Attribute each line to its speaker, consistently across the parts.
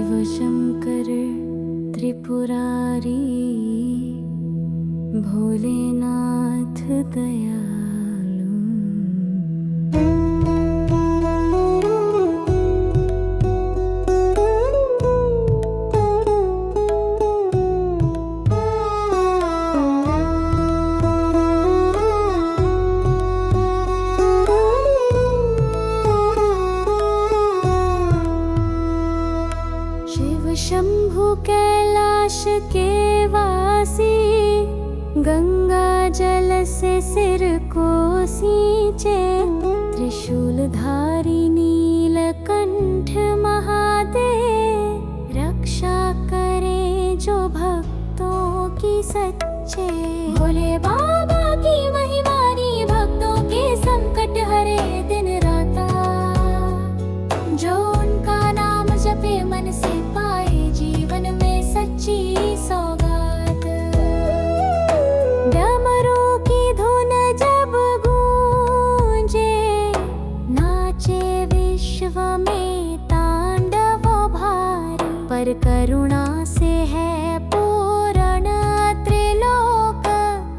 Speaker 1: शंकर त्रिपुरारी, भोलेनाथ दयालु। शिव शंभु कैलाश के वासी, गंगा जल से सिर को सींचे। त्रिशूलधारी नीलकंठ महादेव, रक्षा करे जो भक्तों की सच्चे। भोले बाबा की महिमानी, भक्तों के संकट हरे दिन राता। जो उनका नाम जपे मन से पाए, जीवन में सच्ची सौगात। डमरू की धुन जब गूंजे, नाचे विश्व में तांडव भारी। पर करुणा से है पूर्ण त्रिलोक,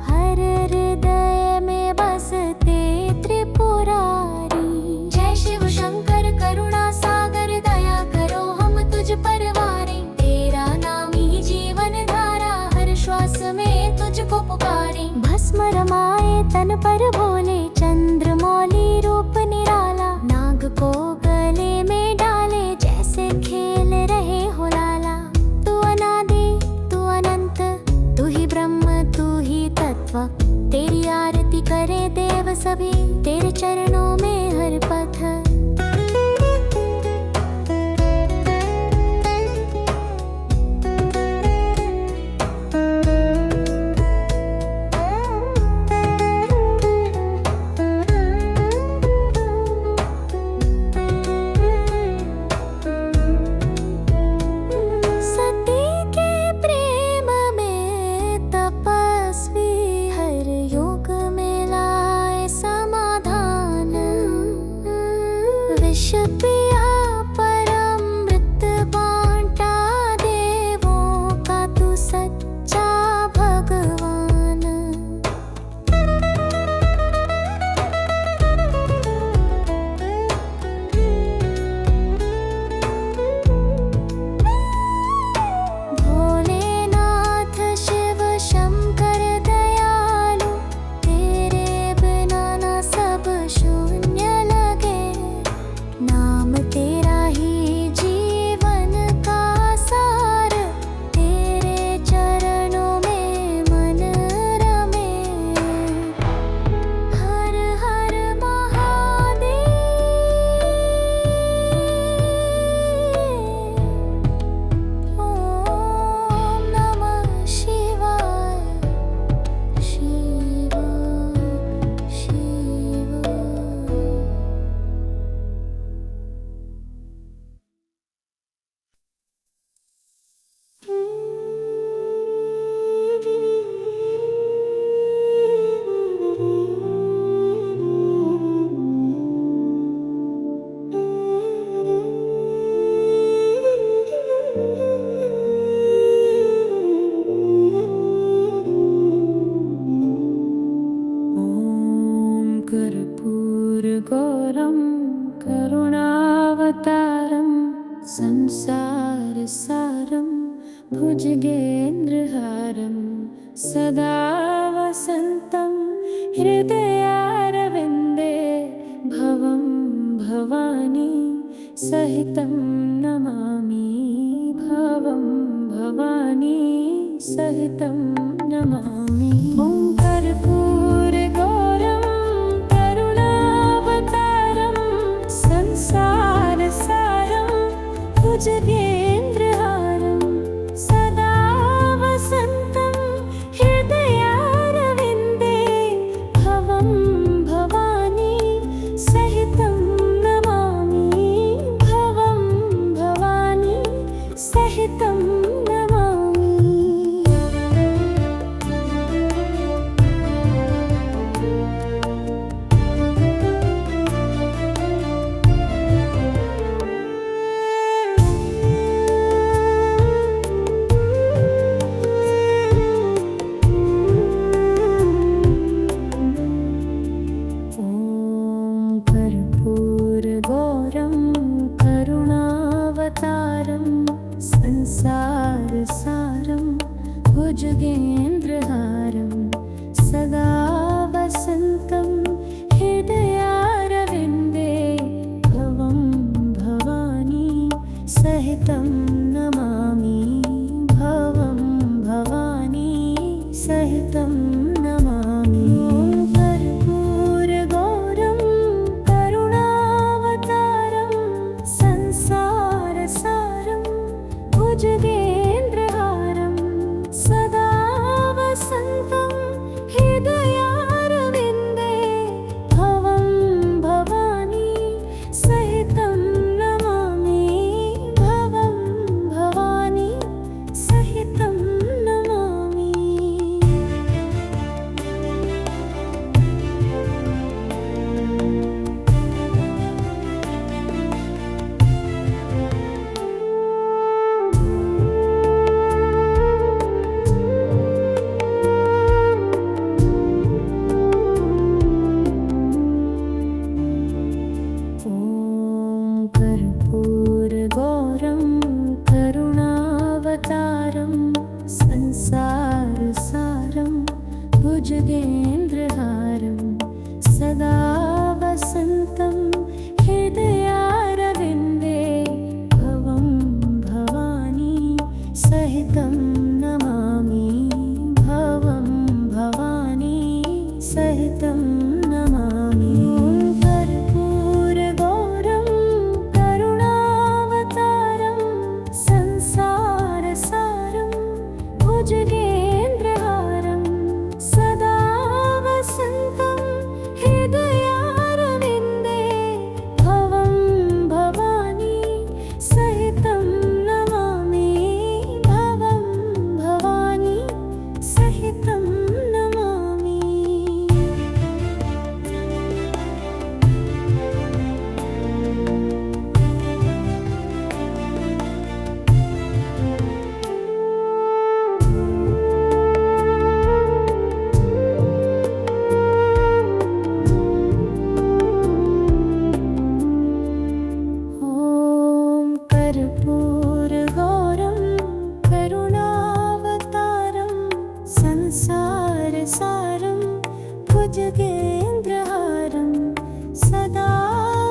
Speaker 1: हर हृदय में बसते त्रिपुरारी। जय शिव शंकर करुणा सागर, दया करो हम तुझ पर वारे। तेरा नाम ही जीवन धारा, हर श्वास में तुझको पुकारे। भस्म रमाए तन पर भोले, चंद्रमौली रूप निराला। नाग को गले में डाले, जैसे खेल रहे हो लाला। तू अनादि तू अनंत, तू ही ब्रह्म तू ही तत्व। तेरी आरती करे देव सभी, तेरे चरणों में हर पथ। सती के प्रेम में तपस्वी, हर युग में लाए समाधान। विष पिया परमृत बांटा, देवों का तू सच्चा भगवान। भोलेनाथ शिव शंकर दयालु, तेरे बिना ना सब शून्य लगे। नाम तेरा ही जीवन का सार, तेरे चरणों में मन रमे। हर हर महादेव, ओम नमः शिवाय। शिव शिव। ॐ कर्पूरगौरं करुणावतारं, संसारसारं भुजगेन्द्रहारं। सदा वसन्तं हृदयारविन्दे, भवं भवानी सहितं नमामि। भवं भवानी सहितं नमामि। ॐ कर्पूरगौरं करुणावतारं, संसारसारं भुजगेन्द्रहारं। सदा वसन्तं हृदयारविन्दे, भवं भवानी सहितं नमामि। भवं भवानी सहितं नमामि। कर्पूर गौरम करुणावतारम संसार सारम भुजगेन्द्रहारम सदा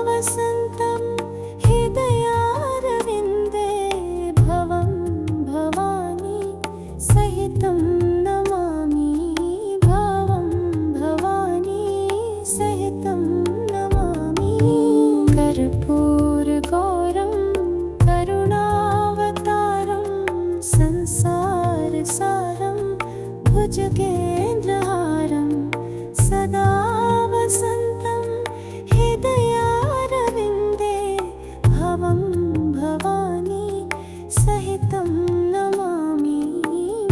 Speaker 1: वसन्तं हृदयारविन्दे भवं भवानी सहितं नमामि भवं भवानी सहितं नमामि कर्पूर गौरम करुणावतारम संसार सारम भुजगेन्द्रहारम सदा वसन्तं हृदयारविन्दे भवं भवानी सहितं नमामि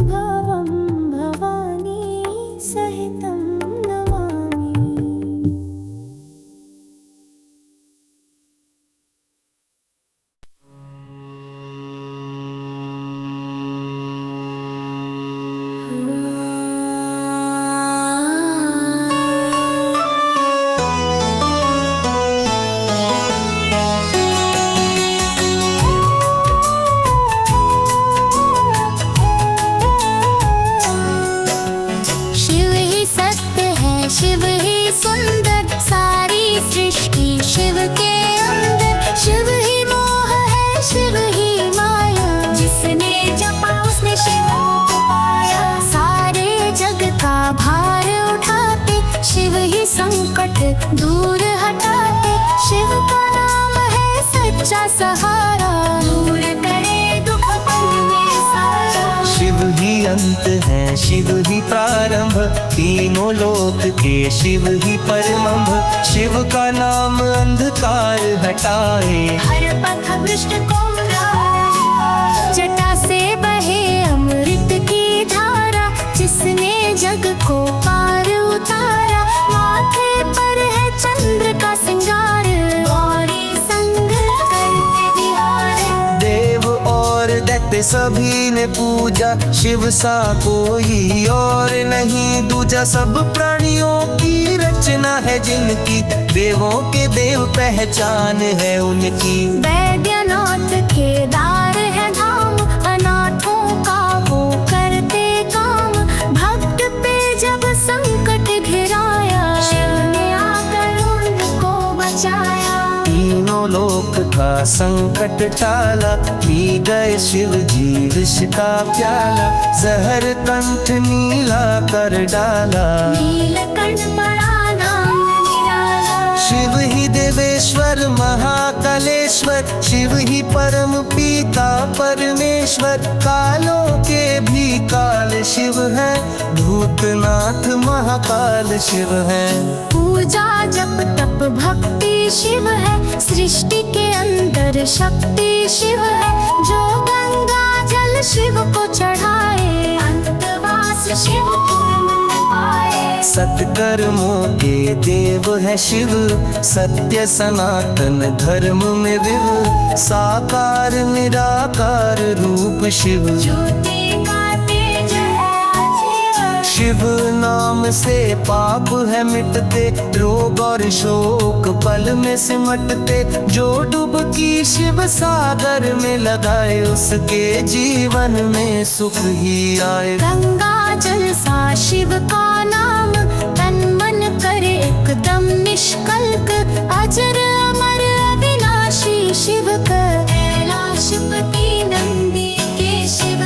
Speaker 1: भवं भवानी सहितं नमामि। शिव ही सत्य है, शिव ही सुंदर, सारी सृष्टि शिव के अंदर। शिव ही मोह है, शिव ही माया, जिसने जपा उसने शिव को पाया। सारे जग का भार उठाते, शिव ही संकट दूर हटाते। शिव का नाम है सच्चा सहारा, दूर करे दुख पल में सारा।
Speaker 2: शिव ही अंत है, शिव ही प्रारंभ, तीनों लोक के शिव ही परमंभ। शिव का नाम अंधकार हटाए,
Speaker 1: हर पथ भ्रष्ट को मिटाए। जटा से बहे अमृत की धारा, जिसने जग को पार उतारा। माथे पर है चंद्र का सिंगार, गौरी संग करते विहार।
Speaker 2: देव और दैत्य सभी ने पूजा, शिव सा कोई और नहीं दूजा। सब प्राणियों की रचना है जिनकी, देवों के देव पहचान है उनकी।
Speaker 1: वैद्यनाथ केदार है धाम, अनाथों का वो करते काम। भक्त पे जब संकट घिराया, शिव ने आकर उनको बचाया।
Speaker 2: तीनों लोक का संकट टाला, पी गए शिव जी विष का प्याला। जहर कंठ नीला कर डाला,
Speaker 1: नीलकंठ पड़ा नाम निराला।
Speaker 2: शिव ही देवेश्वर महाकालेश्वर, शिव ही परम पिता परमेश्वर। कालों के भी काल शिव है, भूतनाथ महाकाल शिव है।
Speaker 1: पूजा जप तप भक्ति शिव है, सृष्टि के अंदर शक्ति शिव है। जो गंगा जल शिव को चढ़ाए, अंतवास शिव पूर्ण पाए।
Speaker 2: सत्कर्मों के देव है शिव, सत्य सनातन धर्म में विव। साकार निराकार रूप शिव,
Speaker 1: ज्योति का तेज है अजीब।
Speaker 2: शिव नाम से पाप है मिटते, रोग और शोक पल में सिमटते। जो डुबकी शिव सागर में लगाए, उसके जीवन में सुख ही आए।
Speaker 1: गंगा जल सा शिव का नाम, तन मन करे एकदम निष्कल्क। अजर अमर अविनाशी शिव का, कैलाशपति नंदी के शिव।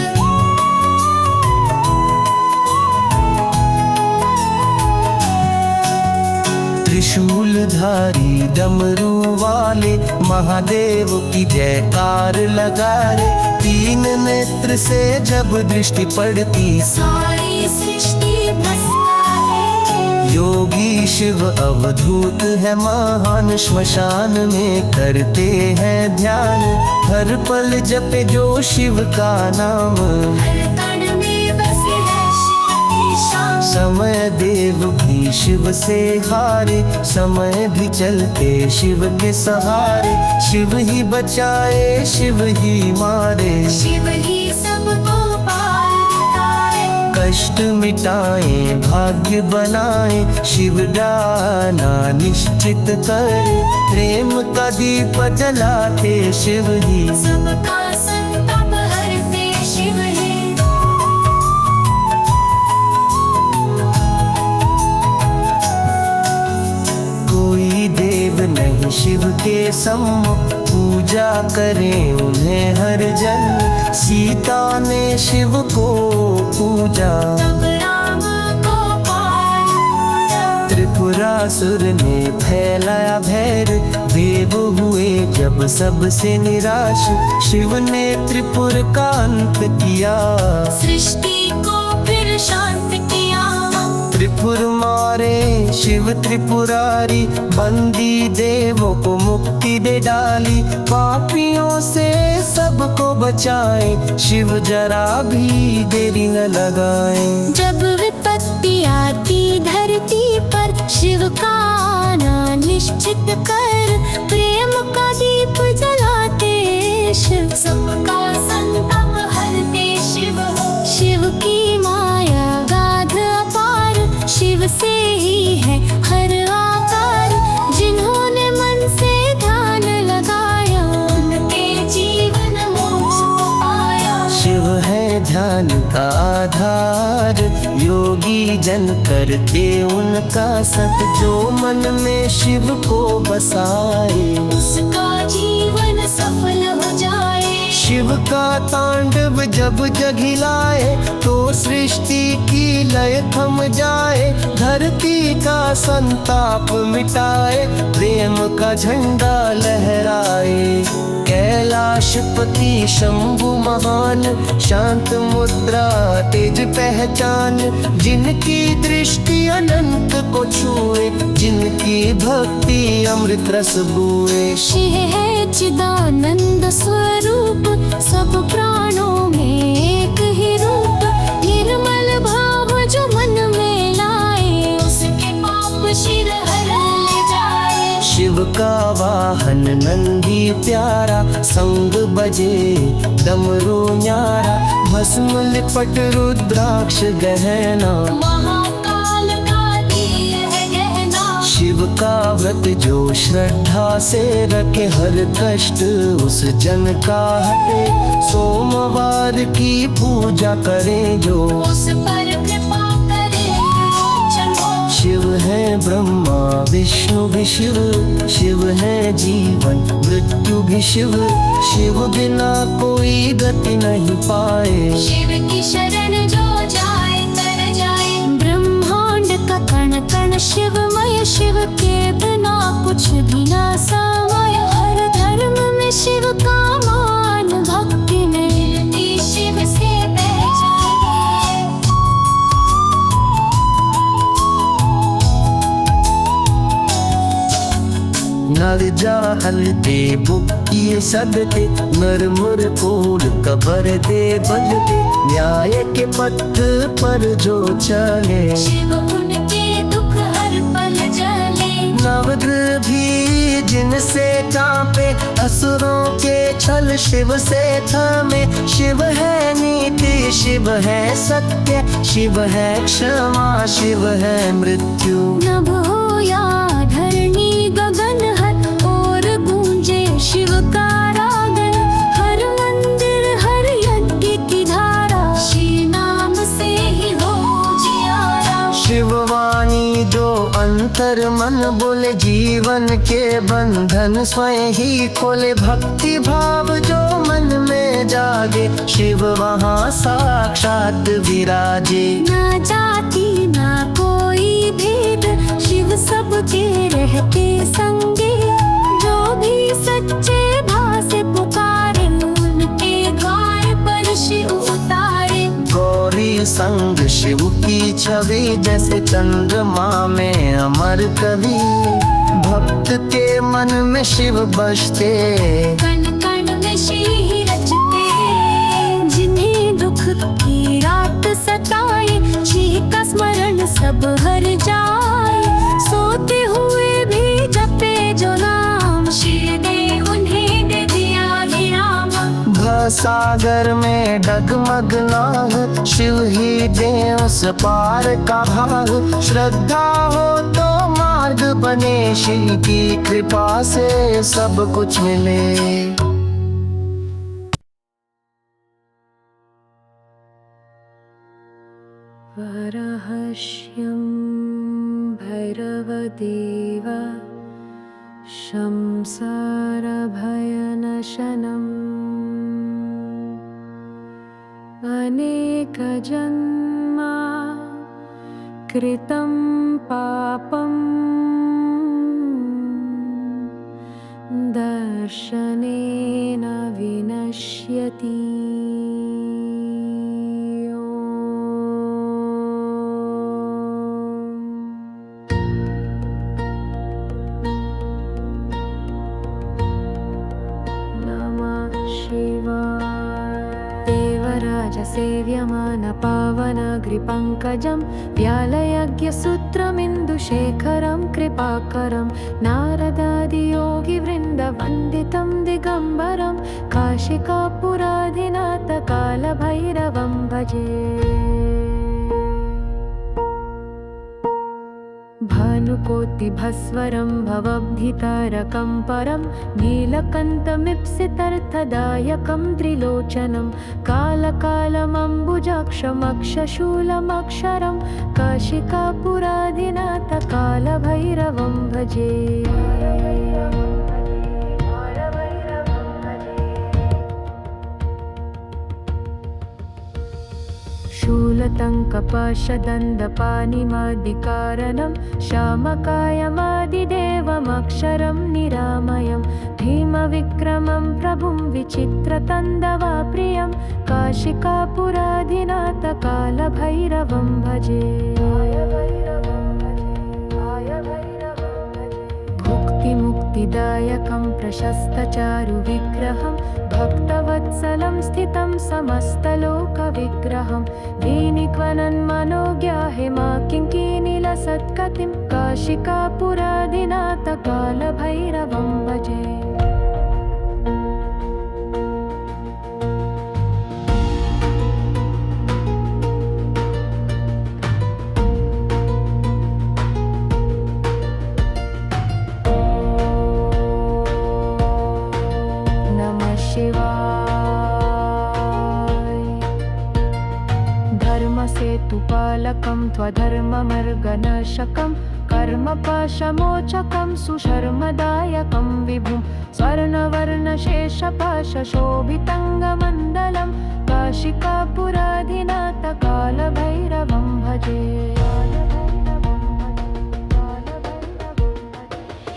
Speaker 2: त्रिशूलधारी डमरू वाले, महादेव की जयकार लगा रे। तीन नेत्र से जब दृष्टि पड़ती,
Speaker 1: सारी सृष्टि भस्माए।
Speaker 2: योगी शिव अवधूत है महान, श्मशान में करते हैं ध्यान। हर पल जपे जो शिव का नाम,
Speaker 1: हर तन में बसे है शिव की शान।
Speaker 2: समय देव भी शिव से हारे, समय भी चलते शिव के सहारे। शिव ही बचाए, शिव ही मारे,
Speaker 1: शिव ही सबको पार उतारे।
Speaker 2: कष्ट मिटाए भाग्य बनाए शिव डाना निश्चित कर प्रेम का दीप जलाते शिव ही
Speaker 1: सबका संताप हरते शिव है
Speaker 2: कोई देव नहीं शिव के सम्मुख पूजा करें उन्हें हर जन सीता ने शिव को पूजा
Speaker 1: तब राम को पाया
Speaker 2: त्रिपुरासुर ने फैलाया भैर देव हुए जब सबसे निराश शिव ने त्रिपुर का अंत किया
Speaker 1: सृष्टि को फिर शांत किया
Speaker 2: त्रिपुर मारे शिव त्रिपुरारी बंदी देवों को मुक्ति दे डाली पापियों से सबको बचाए शिव जरा भी देरी न लगाए
Speaker 1: जब विपत्ति आती धरती पर शिव का आना निश्चित कर प्रेम का दीप जलाते शिव सबका संताप हरते शिव शिव की माया गाध अपार शिव से ही है हर आकार जिन्होंने मन से ध्यान लगाया उनके जीवन मोक्ष पाया
Speaker 2: शिव है ध्यान का आधार योगी जन करते उनका सत जो मन में शिव को बसाए
Speaker 1: उसका जीवन सफल हो जाए
Speaker 2: शिव का तांडव जब जगिलाए तो सृष्टि की लय थम जाए धरती का संताप मिटाए प्रेम का झंडा लहराए कैलाशपति शंभु महान शांत मुद्रा तेज पहचान जिनकी दृष्टि अनंत को छुए जिनकी भक्ति अमृत रस बुए
Speaker 1: शिव है चिदानंद स्वरूप सब प्राणों में एक ही रूप निर्मल भाव जो मन में लाए उसके पाप शिर हर ले जाए
Speaker 2: शिव का वाहन नंदी प्यारा संग बजे डमरू न्यारा भस्म लिपट रुद्राक्ष गहना
Speaker 1: महाकाल का दिए है गहना
Speaker 2: शिव का व्रत जो श्रद्धा से रखे हर कष्ट उस जन का हटे सोमवार की पूजा करें जो
Speaker 1: उस पर कृपा करे चलो
Speaker 2: शिव है ब्रह्मा विष्णु भी शिव शिव है जीवन मृत्यु भी शिव शिव बिना कोई गति नहीं पाए
Speaker 1: शिव की शरण जो जाए तर जाए ब्रह्मांड का कण कण शिवमय शिव के बिना कुछ भी ना समय हर धर्म में शिव का मान भक्ति मिलती शिव से पहचान
Speaker 2: नर जाहल दे बुकिए सदते नर मुर फूल कबर दे बजते न्याय के पथ पर जो चले
Speaker 1: शिव उनके दुख हर पल जले
Speaker 2: नवग्रह भी जिनसे कांपे असुरों के छल शिव से थमे शिव है नीति शिव है सत्य शिव है क्षमा शिव है मृत्यु
Speaker 1: नभ हो या धरणी गगन हर और गूंजे शिव का रागन हर मंदिर हर यज्ञ की धारा श्री नाम से ही हो जियारा
Speaker 2: शिववाणी जो अंतर मन बोले जीवन के बंधन स्वयं ही खोले भक्ति भाव जो मन में जागे शिव वहाँ साक्षात विराजे
Speaker 1: ना जाति ना कोई भेद शिव सबके रहते संगे जो भी सच्चे भाव से पुकारे उनके द्वार पर शिव उतारे
Speaker 2: गौरी संग शिव की छवि जैसे चंद्रमा में अमर कवि भक्त के मन में शिव बसते
Speaker 1: कण कण में श्री रचते जिन्हें दुख की रात सताए श्री का स्मरण सब हर जाए सोते हुए भी जपे जो नाम श्री दे उन्हें दे दिया विराम
Speaker 2: सागर में डगमग नाग, शिव ही दे उस पार का भाग। श्रद्धा हो तो मार्ग बने, शिव की कृपा से सब कुछ मिले।
Speaker 1: वरहस्यं भैरवदेव संसारभयनशनम् अनेकजन्मा कृतं पापं दर्शनेन विनश्यति। देवराजसेव्यमान पावनाग्रिपङ्कजं व्यालयज्ञसूत्रमिन्दुशेखरं कृपाकरं नारदादियोगिवृन्दवन्दितं दिगम्बरं काशिकापुराधिनाथ कालभैरवं भजे। भानुकोटिभस्वरं भवभीतारकं परं नीलकण्ठमीप्सितार्थदायकं त्रिलोचनं कालकालमम्बुजाक्षमक्षशूलमक्षरं काशिकापुराधिनाथ कालभैरवं भजे। शूलतङ्कपाशदण्डपाणिमादिकारणं श्यामकायमादिदेवमक्षरं निरामयं भीमविक्रमं प्रभुं विचित्रतन्दवाप्रियं काशिकापुराधिनाथ कालभैरवं भजे। भुक्तिमुक्तिदायकं प्रशस्तचारुविग्रहं भक्तवत्सलं स्थितं समस्तलोकविग्रहं वीनिक्वनन्मनोज्ञाहिमाकिङ्किनीलसत्कतिं काशिकापुराधिनाथ कालभैरवं भजे। धर्मसेतुपालकं त्वधर्ममर्गनाशकं कर्मपाशमोचकं सुशर्मदायकं विभुं स्वर्णवर्णशेषपाशशोभितङ्गमण्डलं काशिकापुराधिनाथ कालभैरवं भजे।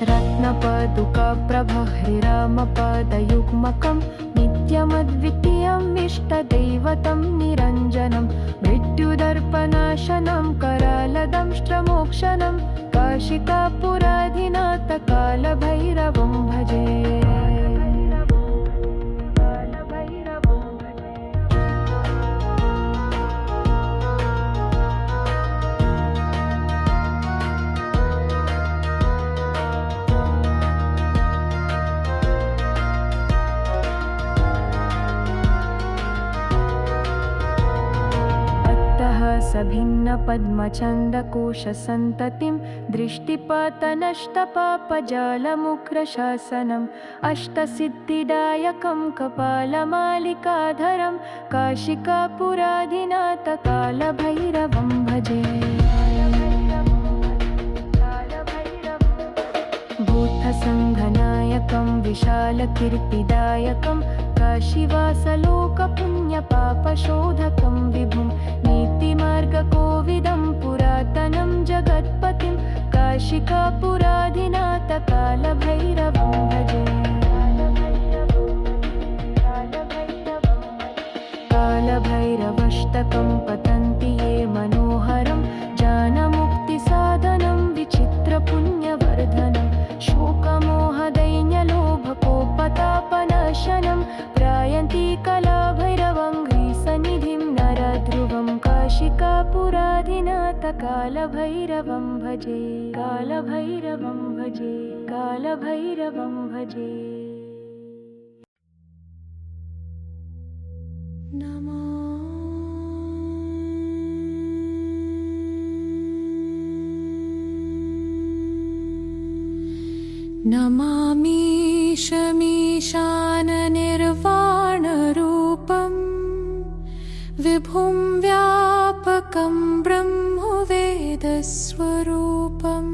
Speaker 1: रत्नपादुकाप्रभहृरामपादयुग्मकं नित्यमद्वितीयम् इष्टदैवतं निरञ्जनं मृत्युदर्पनाशनं करालदंष्ट्रमोक्षणं काशिकापुराधिनाथ कालभैरवं भजे। सभिन्नपद्मचन्दकोशसन्ततिं दृष्टिपातनष्टपापजालमुख्रशासनम् अष्टसिद्धिदायकं कपालमालिकाधरं काशिकापुराधिनाथ कालभैरवं भजे। भूतसङ्घनायकं विशालकीर्तिदायकं काशीवासलोकपुण्यपापशोधकं विभुं नीतिमार्गकोविदं पुरातनं जगत्पतिं काशिकापुराधिनाथ कालभैरवं भजे। कालभैरवष्टकं पतन्ति ये मनोहरं ज्ञानमुक्तिसाधनं विचित्रपुण्यवर्धनं शोकमोहदैन्यलोभकोपतापनाशनं त्रायन्ति कलाभैरवं घ्रीसनिधिं नरध्रुवं काशिकापुराधिनाथ कालभैरवं भजे। कालभैरवं भजे। कालभैरवं भजे। नमामीशमीशाननिर्वाणरूपं विभुं व्यापकं ब्रह्मवेदस्वरूपम्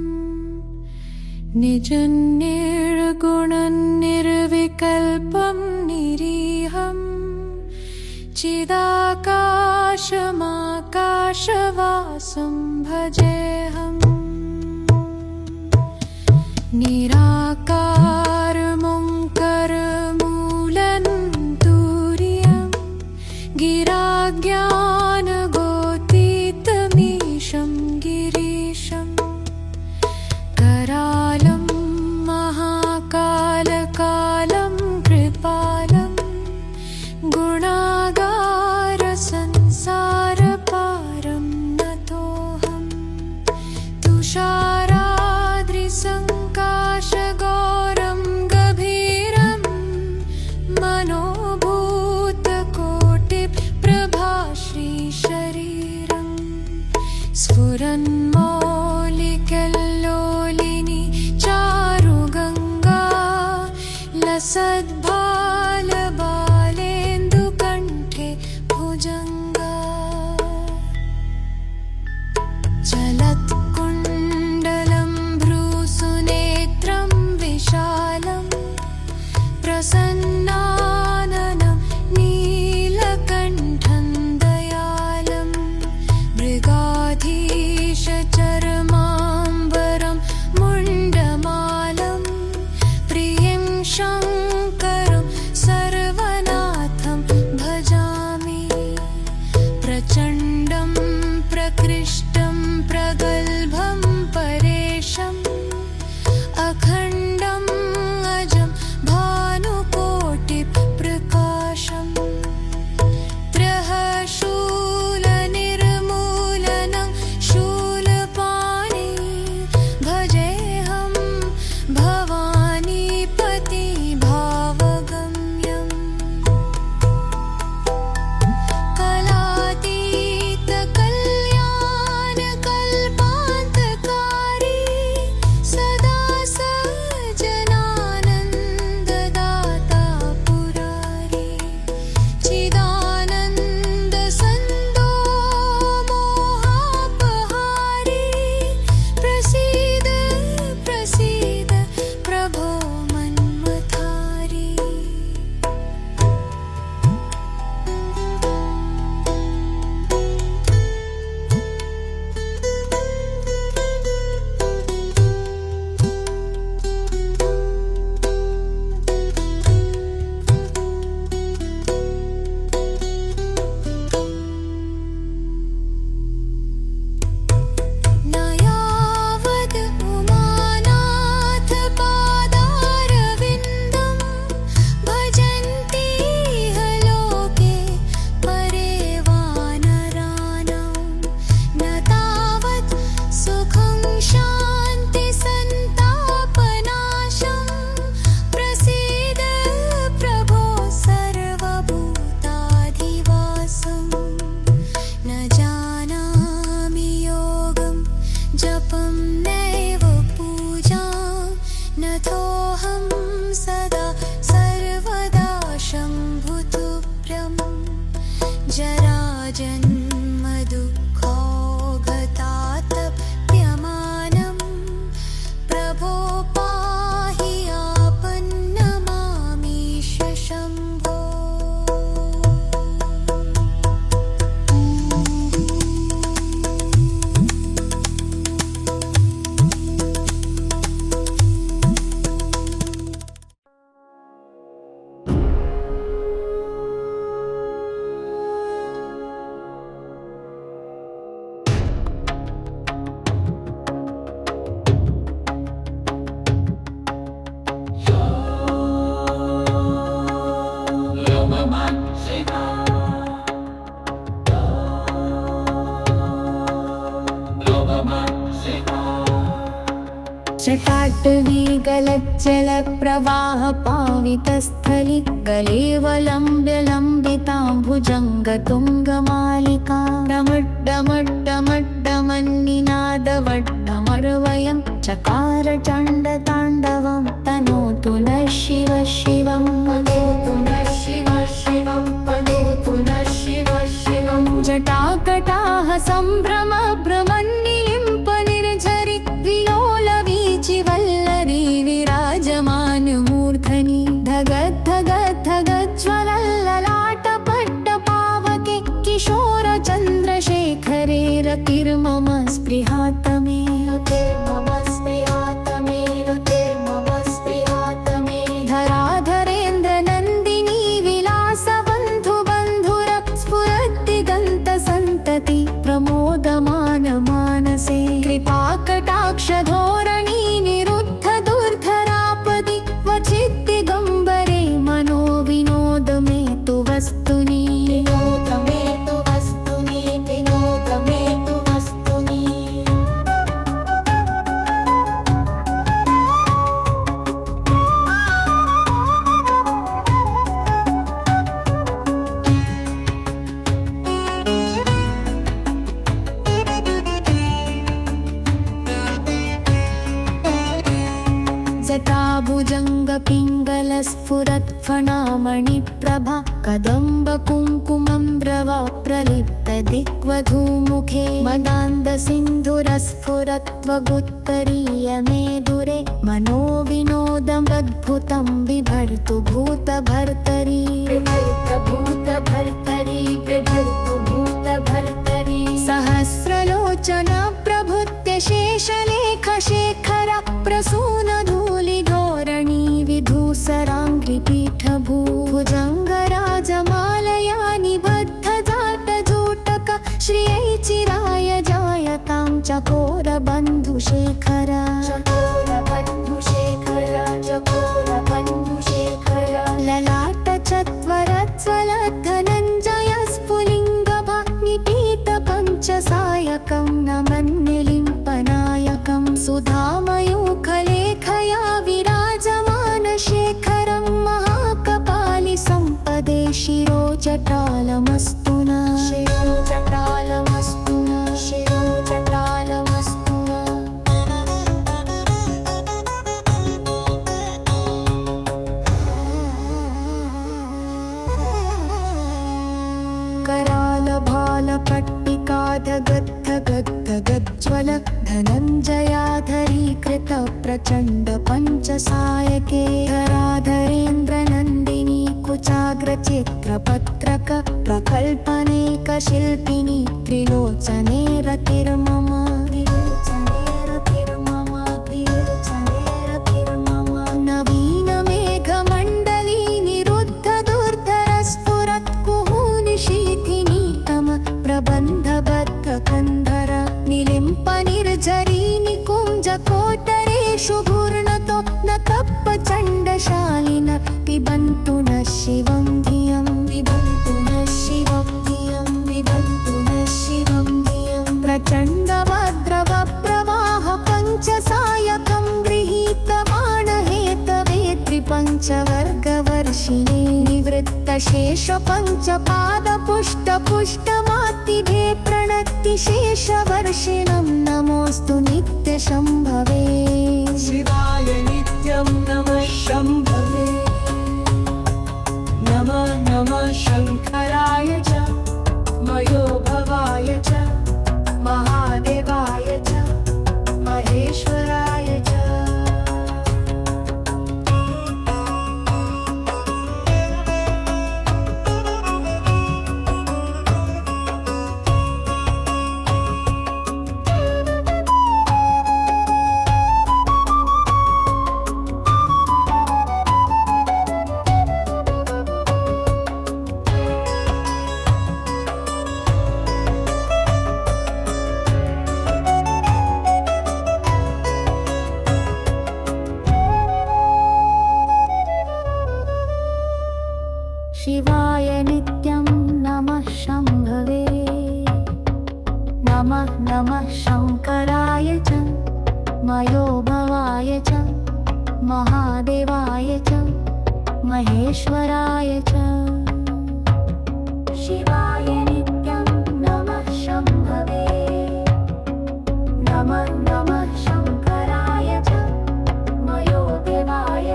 Speaker 1: निजं निर्गुणं निर्विकल्पं निरीहं चिदाकाशमाकाशवासं भजेऽहम् निराकारमोङ्कारमूलं तुर्यं गिराज्ञानगोतीतमीशं गिरीशं करालं महाकालकालं कृपालं गुणागारसंसारपारं नतोऽहं तुषाराद्रिसङ्काशगौरं गभीरं मनोभूतकोटिप्रभाश्रीशरीरं स्फुरन्मौलिकल्लोलिनी चारुगङ्गा लसद्भालबालेन्दुकण्ठे भुजङ्गा चलत्कुण्डलं भ्रूसुनेत्रं विशालं प्रसन्नाननं नीलकण्ठं दयालं मृगाधीशचर्माम्बरं मुण्डमालं प्रियं शङ्करं सर्वनाथं भजामि प्रचण्डं प्रकृष्टं प्रगल्भं परेशम् अखण्डम् अजं भानुकोटिप्रकाशम् त्रयशूलनिर्मूलनं शूलपाणि भजेऽहं भवानीपति भावगम्यम् कलातीतकल्याणकल्पान्तकारी सदा सज्जनानन्ददाता पुरारी चिदानन्दसन्दो मोहापहारी प्रसीद प्रसीद प्रभो मन्मथारी न यावद् उमानाथपादारविन्दं भजन्तीह लोके परे वानराणां न तावत् सुखं शान्तिसन्तापनाशं प्रसीद प्रभो सर्वभूताधिवासम् न जानामि योगं जपं नैव पूजां नथोऽहं सदा सर्वदा शम्भुतुभ्यं जराजन्मदुःखौघतातप्यमानं प्रभो पाहि आपन्नमामीश शम्भो
Speaker 3: जटाटवी गलज्जलप्रवाह पावितस्थलि गलेवलम्ब्य लम्बिताम्बुजङ्गतुङ्गमालिका डमड्डमड्डमड्डमन्निनादवड्डमर्वयं चकार चण्डताण्डवम् मनोतु नः शिवः शिवं मनोतु नः शिवः शिवं मनोतु नः शिवः शिवं जटाकटाः सम्भ्रम भ्रमन्निलिम्प निर्झरि विलोलवीचिवल्लरी विराजमानमूर्धनि धगद्धगद्धगज्ज्वलल्ललाटपट्टपावके किशोरचन्द्रशेखरे रतिर्मम स्पृहातमे रतिर्मम स्पृहातमे रतिर्मम स्पृहातमे धराधरेन्द्रनन्दिनी विलासबन्धुबन्धुर स्फुरद्दिगन्तसन्तति प्रमोदमान मानसे कृपाकटाक्षधोरणी निरुद्ध दुर्धरापदि क्वचिद्दिगम्बरे मनो विनोद मे तु वस्तुनि विनोद मे तु वस्तुनि विनोद मे तु वस्तुनि जटाभुजङ्गपिङ्गलस्फुरत्फणामणिप्रभा कदम्बकुङ्कुमम्ब्रवा प्रलिप्तदिग्वधूमुखे मदान्दसिन्धुरस्फुरत्वगुत्तरीयमेदुरे मनो विनोदमद्भुतं बिभर्तु भूतभर्तरी भूतभर्तरी बिभर्तु भूतभर्तरी सहस्रलोचना प्रभृत्य शेषलेखशेखर प्रसूनधूलिधोरणी विधूसराङ्घ्रिपीठभुजङ्गराजमालया निबद्धजाटजूटक श्रियै चिराय जायतां चकोरबन्धुशेखर चकोरबन्धुशेखर चकोरबन्धुशेखर ललाटचत्वरज्ज्वलधनञ्जय स्फुलिङ्गभग्निपीठपञ्चसायकं नमन्निलिम्पनायकं सुधामयूखलेखया विराजमानशेखरं महाकपालि सम्पदे शिरोजटालमस्तु नः शिरोजटालमस्तु नः शिरोजटालमस्तु नः करालभालपट्टिकाधगद्धगद्धगज्ज्वल धनञ्जयाधरीकृत प्रचण्ड पञ्चसायके धराधरेन्द्रनन्दिनी कुचाग्रचित्रपत्रक प्रकल्पनेकशिल्पिनी त्रिलोचने रतिर्मम त्रिलोचने रतिर्मम त्रिलोचने रतिर्मम नवीनमेघमण्डली निरुद्ध दुर्धरस्फुरत्कुहूनिशीथिनीतम प्रबन्धबद्धकन्धर निलिम्पनिर्झरी निकुञ्जकोटरेषु घूर्णतो न तप्पचण्डशालिन पिबन्तु नः शिवं धियं पिबन्तु नः शिवं धियं पिबन्तु नः शिवं धियं प्रचण्डवद्रवप्रवाह पञ्चसायकं गृहीतवाणहेतवे त्रिपञ्चवर्गवर्षिणे निवृत्तशेषपञ्चपादपुष्टपुष्टमातिभे प्रणतिशेषवर्षिणं नमोऽस्तु नित्यशम्भवे
Speaker 2: शिवाय नित्यं नमः शम्भवे नमः नमः शङ्कराय च मयोभवाय च महादेवाय च महेश्वराय च
Speaker 3: शिवाय नित्यं नमः शम्भवे नमः नमः शङ्कराय च मयोभवाय च महादेवाय च महेश्वराय च शिवाय नित्यं नमः शम्भवे नमः नमः शङ्कराय च मयोदेवाय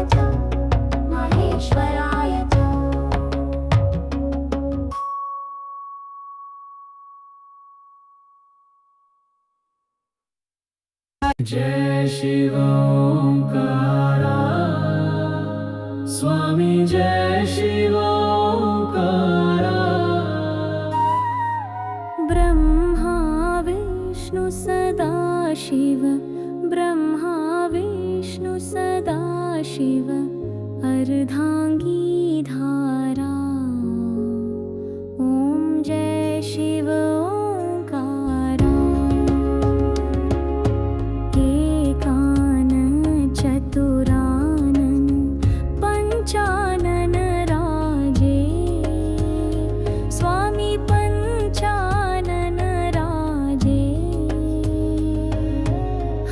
Speaker 4: जय शिव ओंकारा स्वामी जय शिव ओंकारा।
Speaker 1: ब्रह्मा विष्णु सदाशिव ब्रह्मा विष्णु सदाशिव अर्धांगी धारा। ओम जय शिव ओंकारा। एकानन चतुरानन पंचानन राजे स्वामी पंचानन राजे।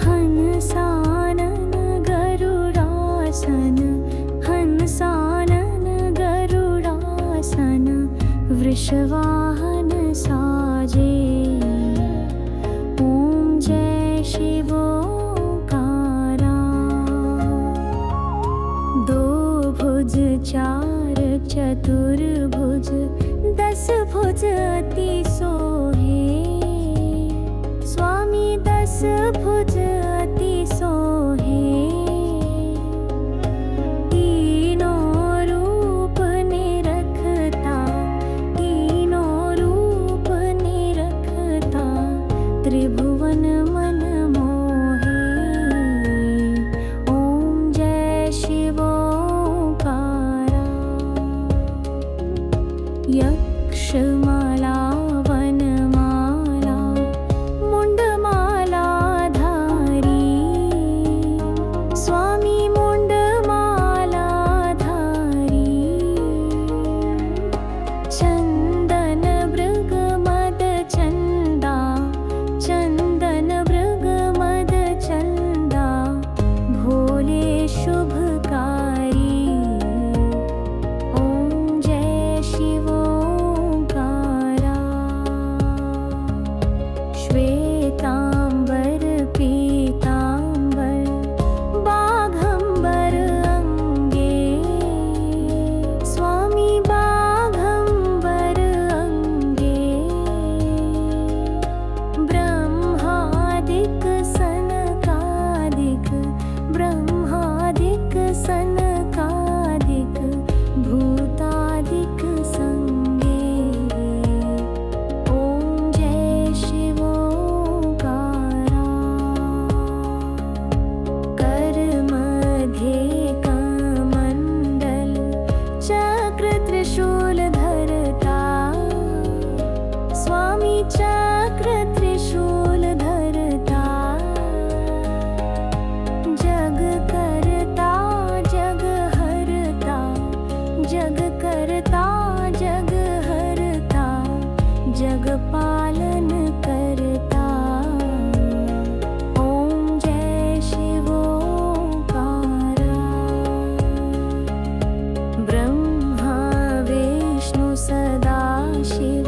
Speaker 1: हंसानन गरुडासन हंसानन गरुडासन वृषवाहन साजे। ओम जय शिव ओंकारा। दो भुज चार चतुर्भुज 10 भुज अति सोहे स्वामी 10 भुज अति सोहे। तीनों रूप निरखता तीनों रूप निरखता त्रिभुवन मन मोहे। ओम जय शिव ओंकारा। यक्षमाला वनमाला मुंडमाला धारी स्वामी मुंडमाला धारी। चंदन मृग मद चंदा चंदन मृग मद चंदा भोले शुभकारी। ओम जय शिव ओंकारा। श्वेतांबर पीतांबर बाघंबर अंगे स्वामी बाघंबर अंगे। ब्रह्मादिक सनकादिक ब्रह्मादिक सनकादिक भूतादिक संगे। ओम जय शिव ओंकारा। कर मध्ये कमंडल चक्र त्रिशूल धरता स्वामी चक्र त्रिशूल धरता। जग करता जग हरता जग करता जग हरता जग पालन करता। ओम जय शिव ओंकारा। ब्रह्मा विष्णु सदाशिव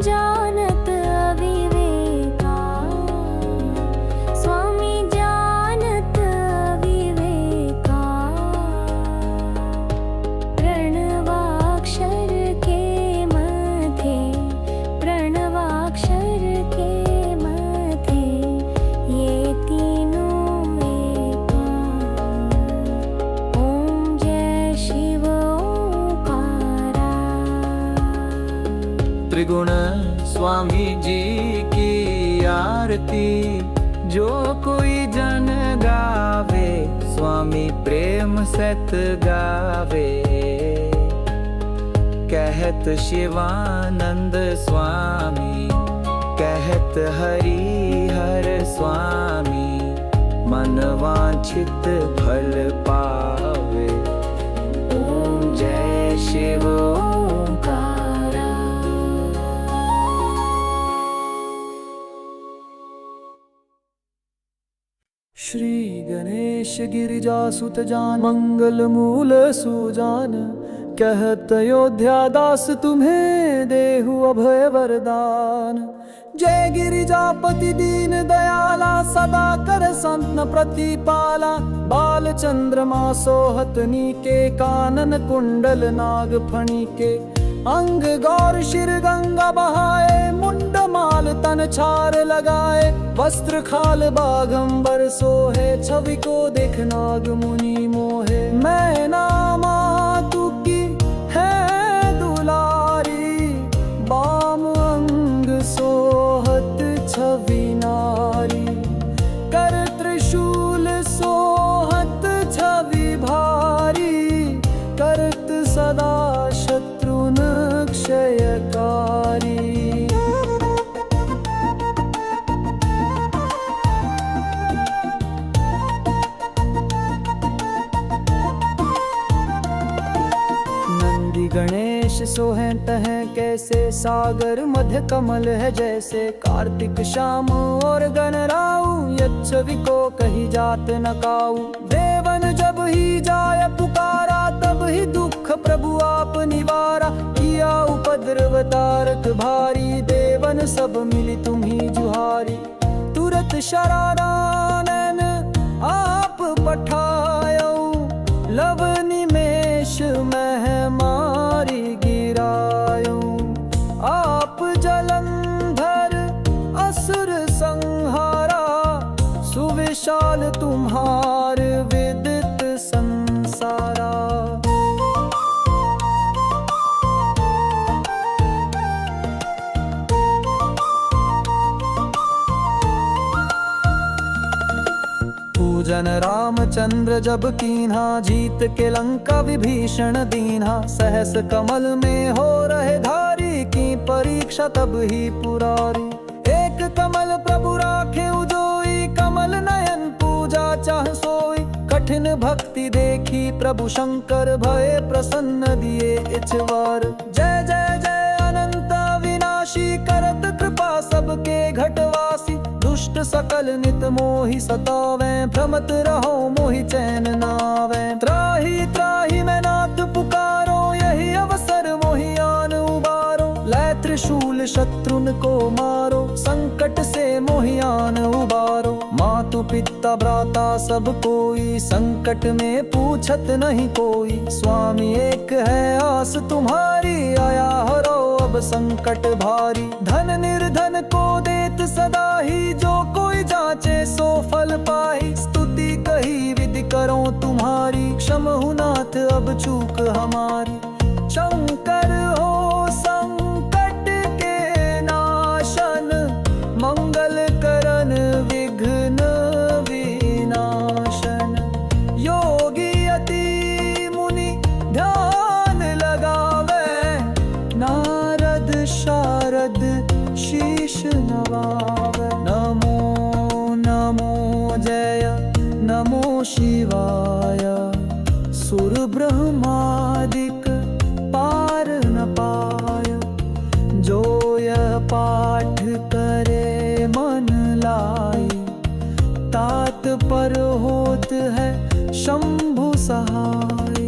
Speaker 1: जानत अविवेका स्वामी जानत अविवेका। प्रणवाक्षर के मथे प्रणवाक्षर के मथे ये तीनों एका। ओम जय शिव ओंकारा।
Speaker 2: त्रिगुण स्वामी जी की आरती जो कोई जन गावे स्वामी प्रेम सत गावे। कहत शिवानंद स्वामी कहत हरि हर स्वामी मन वांछित फल पावे। ओम जय शिव ओंकारा।
Speaker 4: श्री गणेश गिरिजासुत जान मंगल मूल सुजान कहत अयोध्या दास तुम्हें देहु अभय वरदान। जय गिरिजापति दीन दयाला सदा कर संतन प्रतिपाला। बाल चंद्रमा सोहत नीके कानन कुंडल नाग फणी के। अंग गौर शिर गंगा बहाए मुंड माल तन छार लगाए, वस्त्र खाल बागंबर सोहे, छवि को देख नाग मुनि मोहे। मैं नामा तुकी है दुलारी, बाम अंग सोहत छवि नारी। कर त्रिशूल सोहत छवि भारी, करत सदा शत्रुन क्षयकारी। नंदी गणेश सोहें तहें कैसे, सागर मध्य कमल है जैसे। कार्तिक श्याम और गणराऊ, यच्छवि को कही जात न काऊ। देवन जब ही जाय पुकारा, तब ही दुख प्रभु आप निवारा। किया उपद्रव तारक भारी, देवन सब मिली तुम्ही जुहारी। तुरत शरानन आप पठायो, लव निमेष मह मारी गिरायो। आप जलंधर असुर संहारा, सुविशाल तुम्हार विदित संसारा। पूजन रामचंद्र जब कीन्हा, जीत के लंका विभीषण दीन्हा। सहस कमल में हो रहे धारी, की परीक्षा तब ही पुरारी। एक कमल प्रभु राखे उजोई, कमल नयन पूजा चाह सोई। कठिन भक्ति देखी प्रभु शंकर, भय प्रसन्न दिए इछवार। जय जय जय अनंत विनाशी, करत कृपा सबके घटवासी। दुष्ट सकल नित मोहि सतावे, भ्रमत रहो मोहि चैन नावे। त्राहि त्राहि मैं नाथ पुकारो, यही अवसर मोहि आन उबारो। लै त्रिशूल शत्रुन को मारो, संकट से मोहि आन उबारो। मातु पिता भ्राता सब कोई, संकट में पूछत नहीं कोई। स्वामी एक है आस तुम्हारी, आया हरो अब संकट भारी। धन निर्धन को देत सदा ही, जो कोई जाचे सो फल पाही। स्तुति कही विधि करो तुम्हारी, क्षमहु नाथ अब चूक हमारी। शंकर हो संकट के नाशन, मंगल करन विघ्न विनाशन। योगी अति मुनि ध्यान लगावे, नारद शारद शीश नवावे। नमो नमो जय नमो शिवाय, सुर ब्रह्मादिक पार न पाय। जो यह पाठ करे मन लाई, तात पर होत है शंभु सहाय।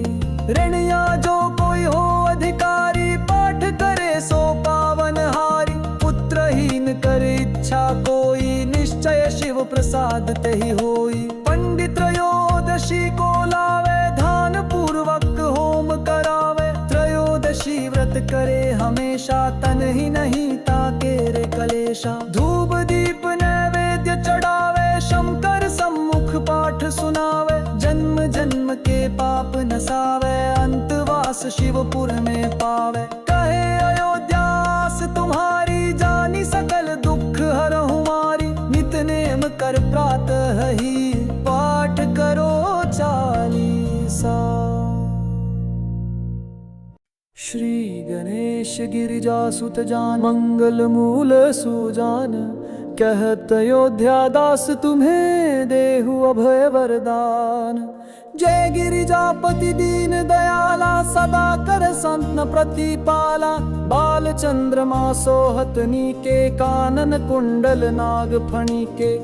Speaker 4: ऋणिया जो कोई हो अधिकारी, पाठ करे सो पावन हारी। पुत्रहीन कर इच्छा कोई, निश्चय शिव प्रसाद तहि होई। पंडित त्रयोदशी को लावे, ध्यान पूर्वक होम करावे। त्रयोदशी व्रत करे हमेशा, तन ही नहीं ताके रे कलेशा। धूप दीप नैवेद्य चढ़ावे, शंकर सम्मुख पाठ सुनावे। जन्म जन्म के पाप नसावे, अंतवास शिवपुर में पावे। कहे अयोध्यास तुम्हारी, जानी सकल दुख हरहु मारी। नित नेम कर प्रातः ही, पाठ करो चालीसा। श्री गणेश गिरिजासुत जान, मंगल मूल सुजान। कहत अयोध्या दास तुम्हें देहु अभय वरदान। जय गिरिजापति दीन दयाला, सदा कर संत प्रतिपाला। बाल चंद्रमा सोहत नीके, कानन कुंडल नाग फणी के।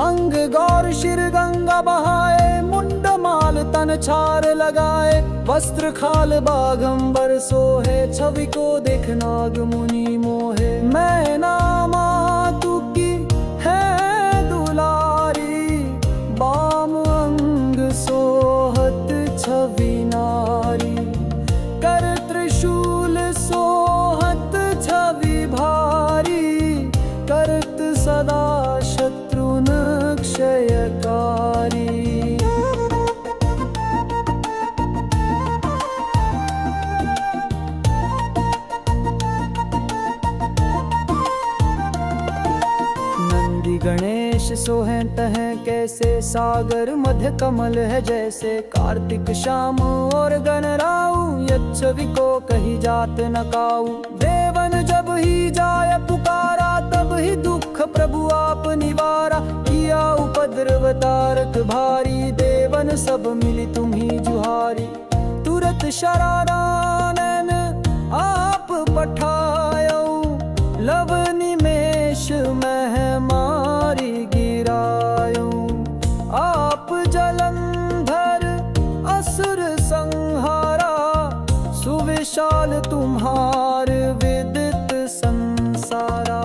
Speaker 4: अंग गौर शिर गंगा बहाए, मुंड माल तन छार लगाए। वस्त्र खाल बागंबर सोहे, छवि को देख नाग मुनि मोहे। मैं नामा तुकी है दुलारी, बाम अंग सोहत छवि नारी। कर त्रिशूल सोहत छवि भारी, करत सोहें तहें कैसे, सागर मध्य कमल है जैसे। कार्तिक श्याम और गणराऊ, यच्छवी को कही जात न काऊ। देवन जब ही जाय पुकारा, तब ही दुख प्रभु आप निवारा। किया उपद्रव तारक भारी, देवन सब मिली तुम्ही जुहारी। तुरत शरारानन आप पठायो, लव निमेष मह मारी गिरायो। आप जलंधर असुर संहारा, सुविशाल तुम्हार विदित संसारा।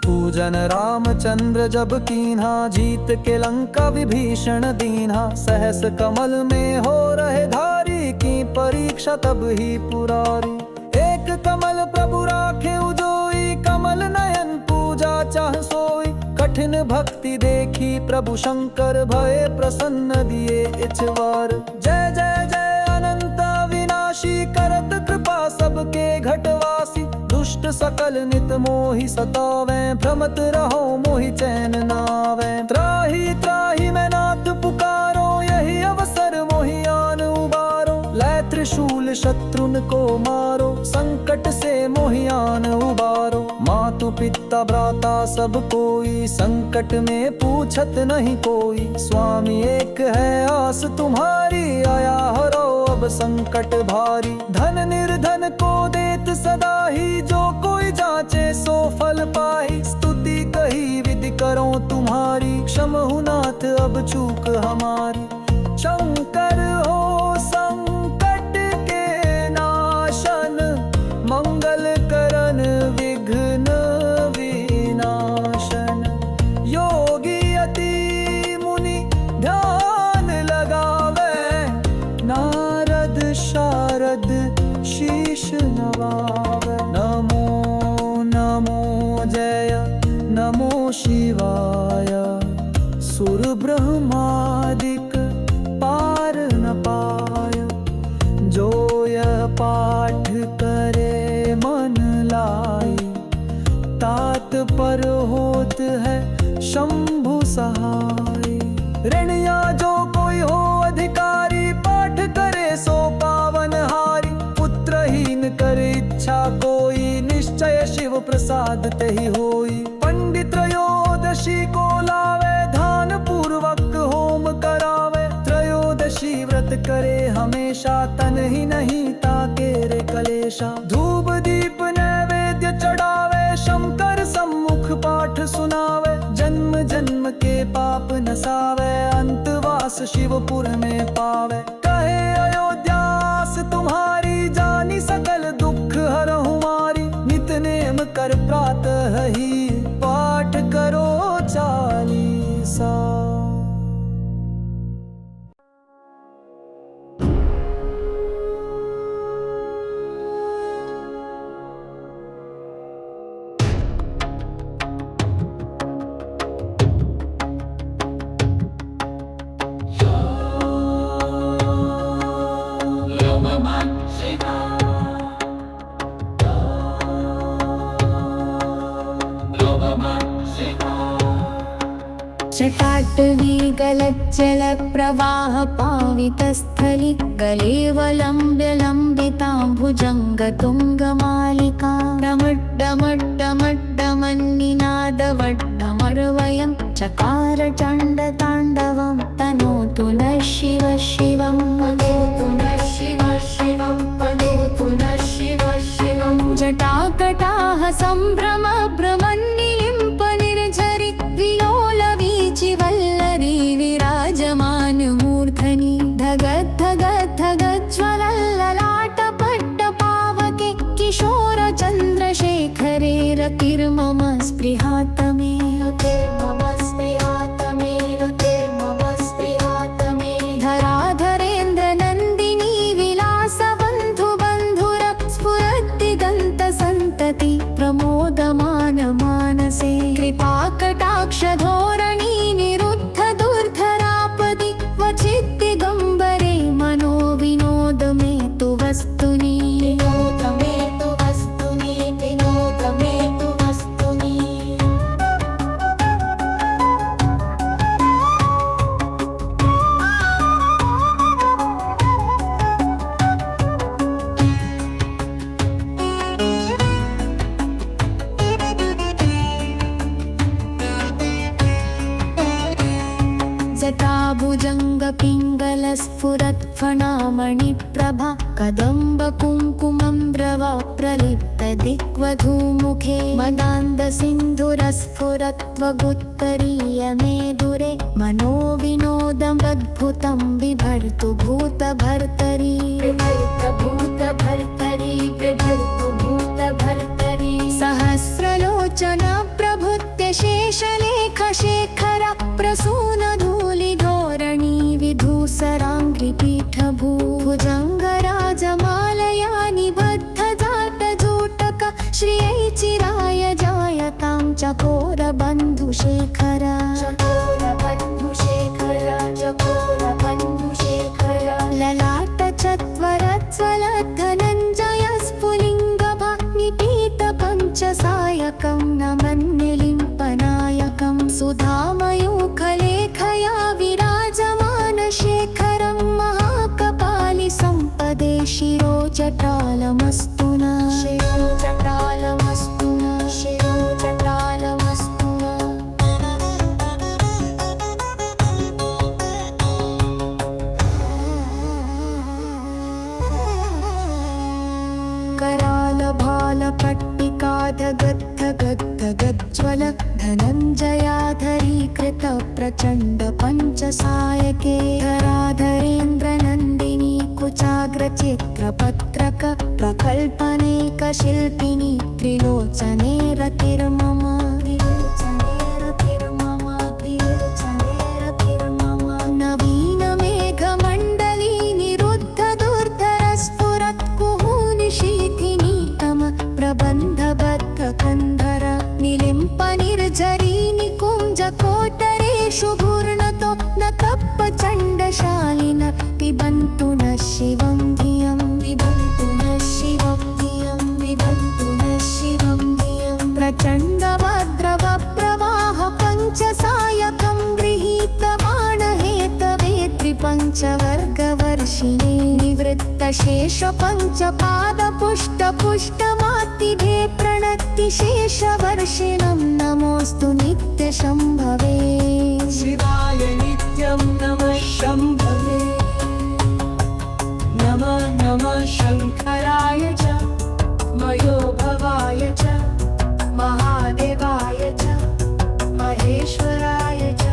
Speaker 4: पूजन रामचंद्र जब कीन्हा, जीत के लंका विभीषण दीन्हा। सहस कमल में हो रहे धारी, की परीक्षा तब ही पुरारी। एक कमल प्रभु राखे उजोई, कमल नयन पूजा चाह सोई। कठिन भक्ति देखी प्रभु शंकर, भय प्रसन्न दिए इछवार। जय जय जय अनंत विनाशी, करत कृपा सबके घटवासी। दुष्ट सकल नित मोहि सतावें, भ्रमत रहो मोहि चैन नावें। त्राहि त्राहि मैं नाथ पुकारो, यही अवसर मोहि आन उबारो। लै त्रिशूल शत्रुन को मारो, संकट से मोहि आन उबारो। मातु पिता भ्राता सब कोई, संकट में पूछत नहीं कोई। स्वामी एक है आस तुम्हारी, आया हरो अब संकट भारी। धन निर्धन को देत सदा ही, जो कोई जाचे सो फल पाई। स्तुति कही विधि करो तुम्हारी, क्षमहु नाथ अब चूक हमारी। शंकर हो संकट के नाशन, मंगल करन विघ्न विनाशन। योगी अति मुनि ध्यान लगावे, नारद शारद शीश नवावे। नमो नमो जय नमो शिवाय, सुर ब्रह्मादिक पार न पाय। जो यह पाठ करे मन लाई, तात पर होत है शंभु सहाय। ऋणिया जो कोई हो अधिकारी, पाठ करे सो पावन हारी। पुत्रहीन करे इच्छा कोई, निश्चय शिव प्रसाद तेहि होई। पंडित त्रयोदशी को लावे, ध्यान पूर्वक होम करावे। त्रयोदशी व्रत करे हमेशा, तन ही नहीं ताके रे कलेशा। धूप दीप नैवेद्य चढ़ावे, शंकर सम्मुख पाठ सुनावे। जन्म जन्म के पाप नसावे, अंतवास शिवपुर में पावे। कहे अयोध्यास तुम्हारी, जानी सकल दुख हरहु मारी। नित नेम कर प्रातः ही, पाठ करो चालीसा।
Speaker 3: जटाटवी गलज्जल प्रवाह पावितस्थली, गलेवलम्ब्य लम्बितां भुजङ्गतुङ्गमालिका। डमड्डमड्डमड्डमन्निनादवड्डमर्वयं, चकार चण्डताण्डवं। तनोतु नः शिव शिवं, तनोतु नः शिव शिवं, तनोतु नः शिव शिवं। जटाकटाः सम्भ्रम भ्रमन्निलिम्प निर्झरि, विलोल वीचिवल्लरी विराजमान मूर्धनि। धगद् धगद् धगज्ज्वलल्ललाटपट्टपावके, किशोर चन्द्रशेखरे रतिर्मम स्पृहातमे। रतिर्मम स्पृहातमे, रतिर्मम स्पृहातमे। धराधरेन्द्र नन्दिनी विलासबन्धु बन्धुर, स्फुरद्दिगन्तसन्तति प्रमोदमान मानसे। कृपाकटाक्ष धोरणी निरुद्ध दुर्धरापदि, क्वचिद्दिगम्बरे लसता भुजङ्ग पिङ्गलस्फुरत् फणामणिप्रभा कदम्ब कुङ्कुमम्ब्रवा प्रलिप्त दिग्वधूमुखे मदान्द सिन्धुरस्फुरत् त्वगुत्तरीयमेदुरे मनोविनोदमद्भुतं बिभर्तु भूतभर्तरी सहस्रलोचन प्रभुत्य शेषलेखशेखर प्रसूनधूलिधोरणी विधूसराङ्घ्रिपीठभुजङ्गराजमालया निबद्धजाटजूटक श्रियै चिराय जायतां चकोरबन्धुशेखर ललाटचत्वरज्वलद्धनञ्जय स्फुलिङ्गभग्निपीठपञ्चसायकं नमन्निलिम्पनायकं सुधामयूखलेखया विराजमानशेखरं महाकपालि सम्पदे शिरोजटालमस्तु न शिरोजटालमस्तु न शिरोजटालमस्तु न करालभालपट्टिकाधगद्धगद्धगज्ज्वल धनञ्जयाधरीकृत प्रचण्ड पञ्चसायके धराधरेन्द्रनन्दिनी कुचाग्रचित्रपत्रक प्रकल्पनेकशिल्पिनी त्रिलोचने रतिर्मम नवीनमेघमण्डली निरुद्धदुर्धरस्फुरत् कुहूनिशीथिनीतम प्रबन्धबद्धकन्धर निलिम्पनिर्झरी निकुञ्जकोटरेषु घूर्णतो न तप्पचण्डशालिन पिबन्तु न शिवं धियं पिबन्तु न शिवं धियं पिबन्तु न शिवं धियं प्रचण्डवद्रवप्रवाह पञ्चसायकं गृहीतमाणहेतवे त्रिपञ्चवर्गवर्षिणे निवृत्तशेषपञ्चपादपुष्टपुष्टमातिभे प्रणतिशेषवर्षिणं नमोऽस्तु नित्यशम्भवे
Speaker 2: शिवाय नित्यं नमः शम्भवे नमः नमः शङ्कराय च मयोभवाय च महादेवाय च महेश्वराय च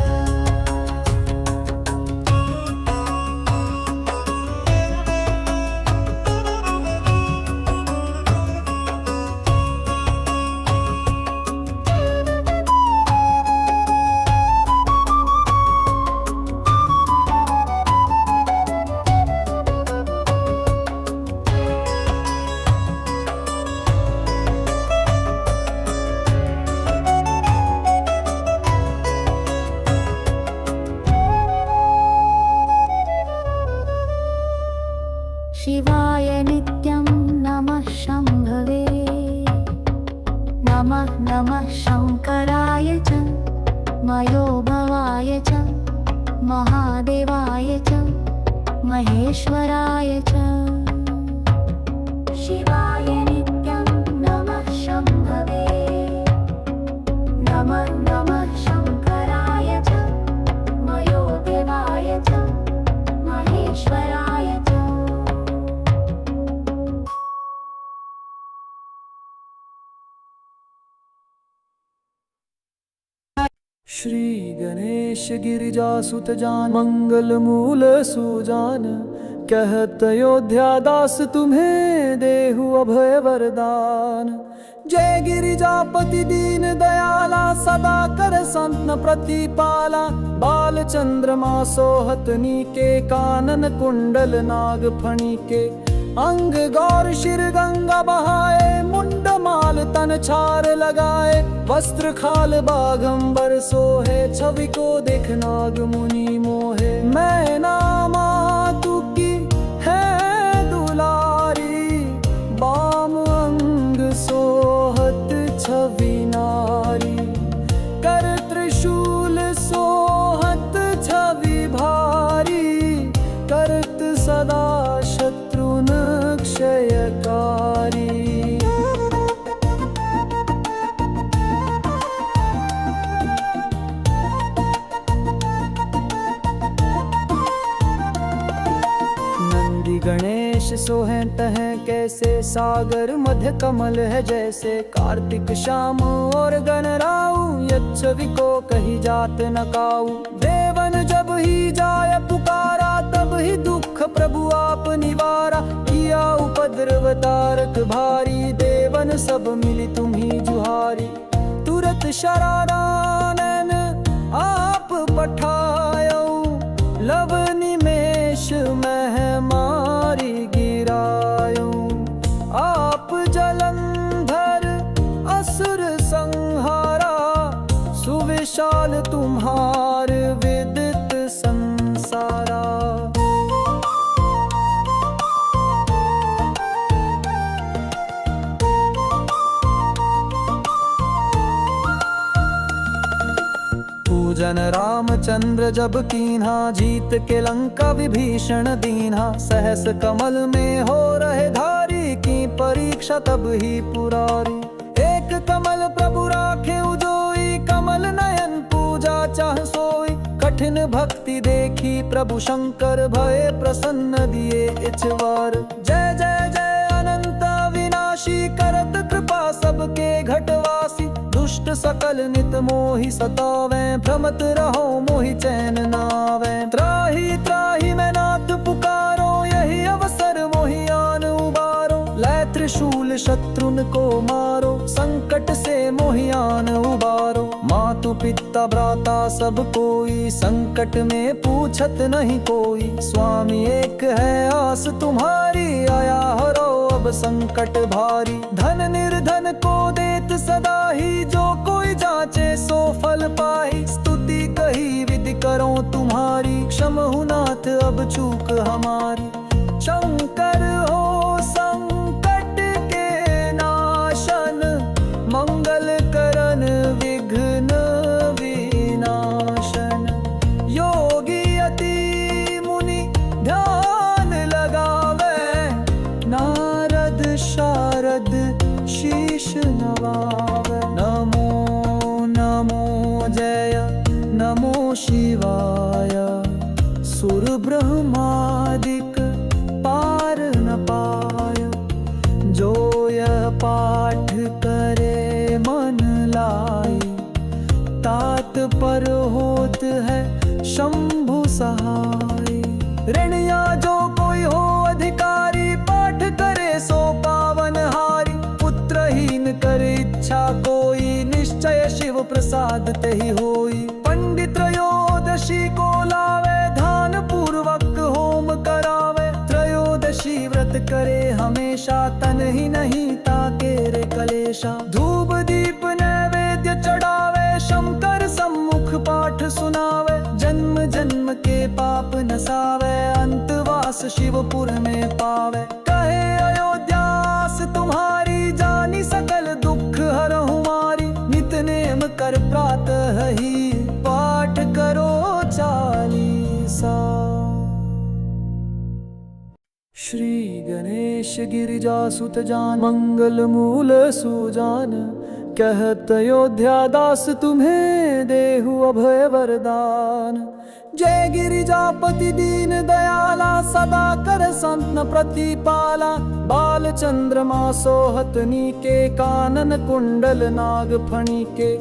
Speaker 3: शिवाय नित्यं नमः शम्भवे नमः नमः शङ्कराय च मयोभवाय च महादेवाय च महेश्वराय च शिवाय नित्यं नमः शम्भवे नमः नमः शङ्कराय च मयोदेवाय च महेश्वराय च
Speaker 4: श्री गणेश गिरिजासुत जान मंगल मूल सुजान कहत अयोध्या दास तुम्हें देहु अभय वरदान। जय गिरिजापति दीन दयाला सदा कर संतन प्रतिपाला। बाल चंद्रमा सोहत नीके कानन कुंडल नाग फणी के। अंग गौर शिर गंगा बहाए मुंड माल तन छार लगाए। वस्त्र खाल बाघंबर सोहे छवि को देख नाग मुनि मोहे। मैं नामा तू की है दुलारी बाम अंग सोहत छवि नारी। कर त्रिशूल सोहत छवि भारी करत सदा शत्रुन क्षयकारी। सोहें तहें कैसे, सागर मध्य कमल है जैसे। कार्तिक श्याम और गणराऊ, यच्छवी को कही जात न काऊ। देवन जब ही जाय पुकारा, तब ही दुख प्रभु आप निवारा। किया उपद्रव तारक भारी, देवन सब मिली तुम्ही जुहारी। तुरत शरारानन आप पठायो, लव निमेष मह मारी गिरायो। आप जलंधर असुर संहारा, सुविशाल तुम्हार विदित संसारा। पूजन रामचंद्र जब कीन्हा, जीत के लंका विभीषण दीन्हा। सहस कमल में हो रहे धारी, की परीक्षा तब ही पुरारी। एक कमल प्रभु राखे उजोई, कमल नयन पूजा चाह सोई। कठिन भक्ति देखी प्रभु शंकर, भय प्रसन्न दिए इचवार। जय जय जय अनंत विनाशी, करत कृपा सबके घटवासी। दुष्ट सकल नित मोहि सतावे, भ्रमत रहो मोहि चैन नावे। त्राहि त्राहि मैं नाथ पुकारो, यही अवसर मोहि आन उबारो। लै त्रिशूल शत्रुन को मारो, संकट से मोहि आन उबारो। मातु पिता भ्राता सब कोई, संकट में पूछत नहीं कोई। स्वामी एक है आस तुम्हारी, आया हरो अब संकट भारी। धन निर्धन को देत सदा ही, जो कोई जाचे सो फल पाई। स्तुति कही विधि करो तुम्हारी, क्षमहु नाथ अब चूक हमारी। शंकर हो संकट के नाशन, मंगल करन विघ्न विनाशन। योगी यति मुनि ध्यान लगावे, नारद शारद शीश नवावे। नमो नमो जय नमो शिवाय, सुर ब्रह्मादिक पार न पाय। जो यह पाठ करे मन लाई, तात पर होत है शंभु सहाय। ऋणिया जो कोई हो अधिकारी, पाठ करे सो पावन हारी। पुत्रहीन कर इच्छा कोई, निश्चय शिव प्रसाद तेहि होई। पंडित त्रयोदशी को लावे, ध्यान पूर्वक होम करावे। त्रयोदशी व्रत करे हमेशा, तन ही नहीं ताके रे कलेशा। धूप दीप नैवेद्य चढ़ावे, शंकर सम्मुख पाठ सुनावे। जन्म जन्म के पाप नसावे, अंतवास शिवपुर में पावे। कहे अयोध्यास तुम्हारी, जानी सकल दुख हरहु मारी। नित नेम कर प्रातः ही, पाठ करो चालीसा। श्री गणेश गिरिजा सुत जान, मंगल मूल सुजान। कहत अयोध्या दास तुम्हें देहु अभय वरदान। जय गिरिजापति दीन दयाला, सदा कर संतन प्रतिपाला। बाल चंद्रमा सोहतनी के, कानन कुंडल नाग फणी के।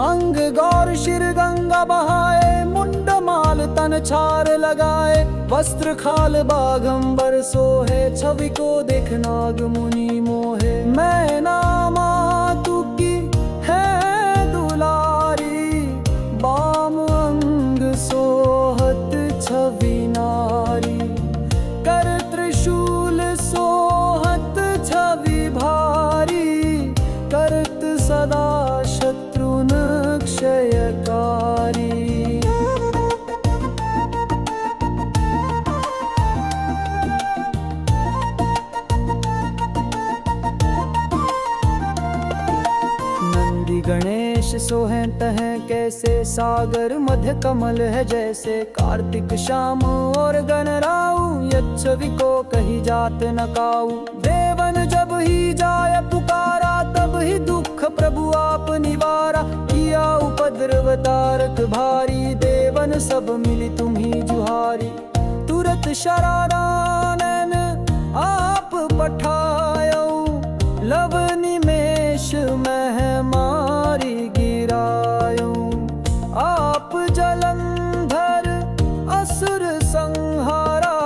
Speaker 4: अंग गौर शिर गंगा बहाए, मुंड माल तन छार लगाए। वस्त्र खाल बाघंबर सोहे, छवि को देख नाग मुनि मोहे। मैं नामा तू की है दुलारी, बाम अंग सोहत छवि नारी। कर त्रिशूल सोहत छवि भारी, करत सदा शत्रुन क्षयकारी। गणेश सोहें तहें कैसे, सागर मध्य कमल है जैसे। कार्तिक श्याम और गणराऊ, यच्छवी को कही जात न काऊ। देवन जब ही जाय पुकारा, तब ही दुख प्रभु आप निवारा। किया उपद्रव तारक भारी, देवन सब मिली तुम्ही जुहारी। तुरत शरारानन आप पठायो लव निमेष मह मारी गिरायो। आप जलंधर असुर संहारा,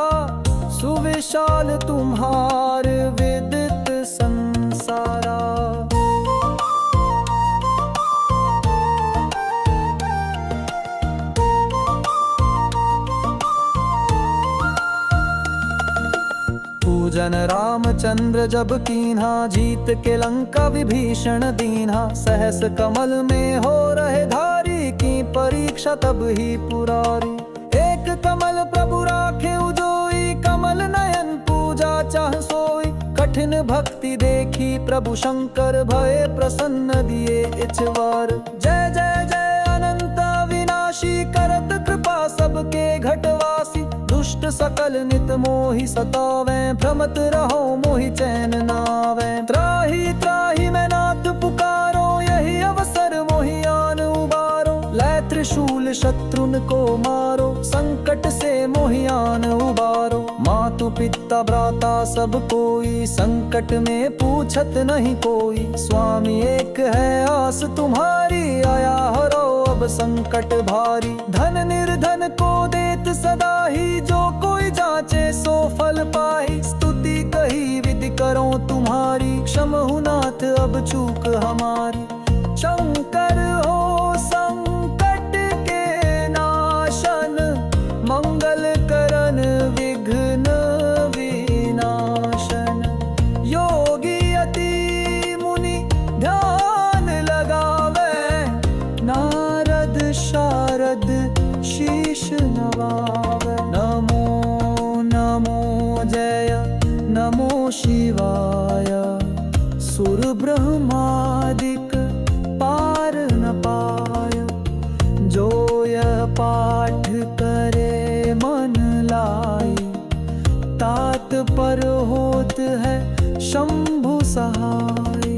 Speaker 4: सुविशाल तुम्हार विदित संसारा। पूजन रामचंद्र जब कीन्हा, जीत के लंका विभीषण दीन्हा। सहस कमल में हो रहे धारी, की परीक्षा तब ही पुरारी। एक कमल प्रभु राखे उजोई, कमल नयन पूजा चाह सोई। कठिन भक्ति देखी प्रभु शंकर, भय प्रसन्न दिए इछवार। जय जय जय अनंत विनाशी, करत कृपा सबके घटवासी। दुष्ट सकल नित मोहि सतावे, भ्रमत रहो मोहि चैन नावे। त्राहि त्राहि मैं नाथ पुकारो, यही अवसर मोहि आन उबारो। लै त्रिशूल शत्रुन को मारो, संकट से मोहि आन उबारो। मातु पिता भ्राता सब कोई, संकट में पूछत नहीं कोई। स्वामी एक है आस तुम्हारी, आया हरो अब संकट भारी। धन निर्धन को देत सदा ही, जो कोई जाचे सो फल पाही। स्तुति कही विधि करो तुम्हारी, क्षमहु नाथ अब चूक हमारी। शंकर हो संकट के नाशन, मंगल करन विघ्न विनाशन। योगी अति मुनि ध्यान लगावे, नारद शारद शीश नवावे। नमो नमो जय नमो शिवाय, सुर ब्रह्मादिक पार न पाय। जो यह पाठ करे मन लाई, तात पर होत है शंभु सहाय।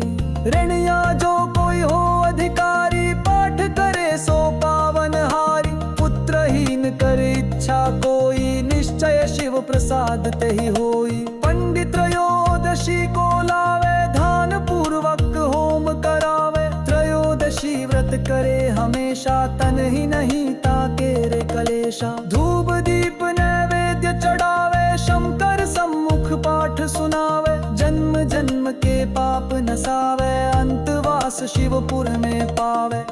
Speaker 4: ऋणिया जो कोई हो अधिकारी, पाठ करे सो पावन हारी। पुत्रहीन करे इच्छा कोई, निश्चय शिव प्रसाद तेहि होई। पंडित त्रयोदशी को लावे, ध्यान पूर्वक होम करावे। त्रयोदशी व्रत करे हमेशा, तन ही नहीं ताके रे कलेशा। धूप दीप नैवेद्य चढ़ावे, शंकर सम्मुख पाठ सुनावे। जन्म जन्म के पाप नसावे, अंतवास शिवपुर में पावे।